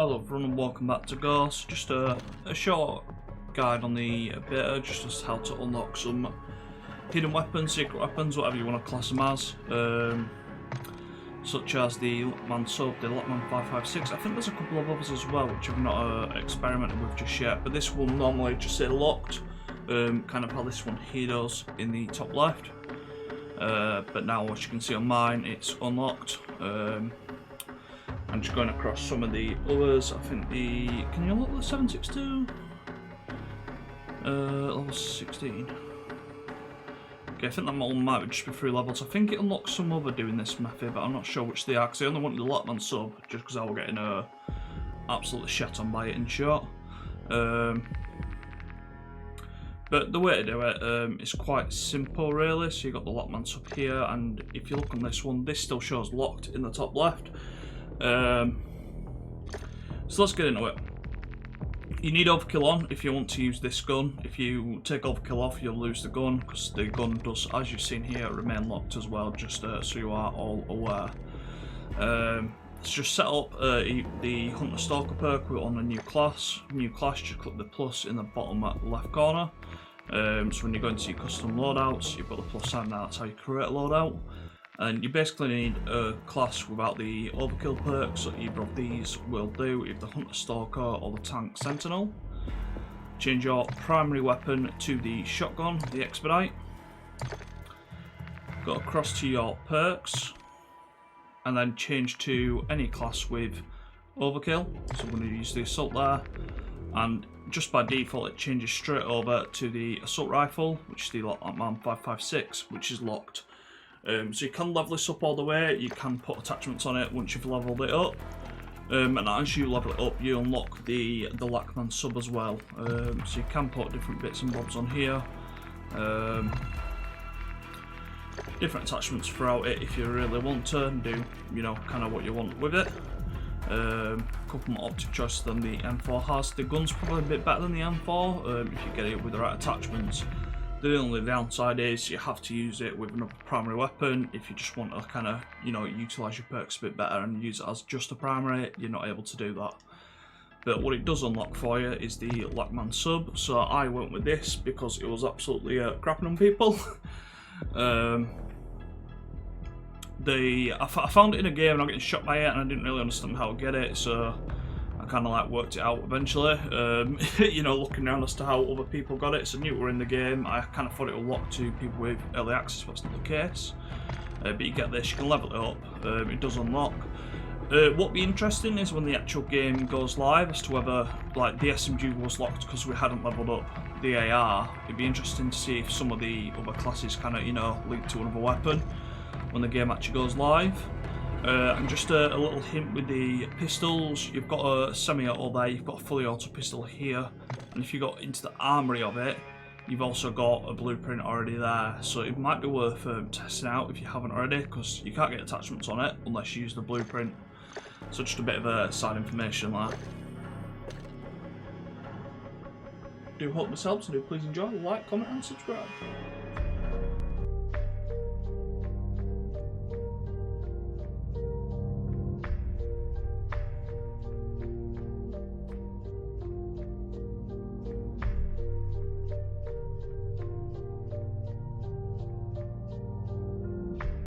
Hello everyone and welcome back to Gore. Just a short guide on the beta, just as how to unlock some hidden weapons, secret weapons, whatever you want to class them as, such as the Lockman Sub, the Lockman 556. I think there's a couple of others as well which I've not experimented with just yet, but this will normally just say locked, kind of how this one here does in the top left, but now as you can see on mine it's unlocked. I'm just going across some of the others. I think can you unlock the 762? Level 16. Okay, I think that model might just be 3 levels. I think it unlocks some other doing this method, but I'm not sure which they are, because I only wanted the Lockman Sub, just because I was getting absolutely shit on by it in short. But the way to do it is quite simple really. So you've got the Lockman Sub here, and if you look on this one, this still shows locked in the top left. So let's get into it. You need overkill on if you want to use this gun. If you take overkill off, you'll lose the gun, because the gun does, as you've seen here, remain locked as well, just so you are all aware. Let's just set up the Hunter Stalker perk on a new class. Just click the plus in the bottom left corner. So when you go into your custom loadouts, you've got the plus sign there, that's how you create a loadout. And you basically need a class without the overkill perk, so either of these will do, either the Hunter Stalker or the Tank Sentinel. Change your primary weapon to the shotgun, the Expedite. Go across to your perks, and then change to any class with overkill. So I'm going to use the assault there, and just by default it changes straight over to the assault rifle, which is the Lockman 556, which is locked. So you can level this up all the way, you can put attachments on it once you've leveled it up, and as you level it up you unlock the Lockman Sub as well. So you can put different bits and bobs on here, different attachments throughout it if you really want to, and do, you know, kind of what you want with it. Couple more optic choices than the M4 has. The gun's probably a bit better than the M4 if you get it with the right attachments. The only downside is you have to use it with another primary weapon. If you just want to kind of, you know, utilise your perks a bit better and use it as just a primary, you're not able to do that. But what it does unlock for you is the Lockman Sub. So I went with this because it was absolutely crapping on people. I found it in a game and I'm getting shot by it, and I didn't really understand how to get it, so I kind of like worked it out eventually, you know, looking around as to how other people got it. So I knew it were in the game. I kind of thought it would lock to people with early access, but that's not the case. But you get this, you can level it up, it does unlock. What'll be interesting is when the actual game goes live as to whether, like, the SMG was locked because we hadn't leveled up the AR. It'd be interesting to see if some of the other classes kind of, you know, link to another weapon when the game actually goes live. And just a little hint with the pistols, you've got a semi-auto there, you've got a fully auto pistol here, and if you got into the armory of it, you've also got a blueprint already there, so it might be worth testing out if you haven't already, because you can't get attachments on it unless you use the blueprint. So just a bit of side information there. Do hope this helps, and do please enjoy, like, comment and subscribe.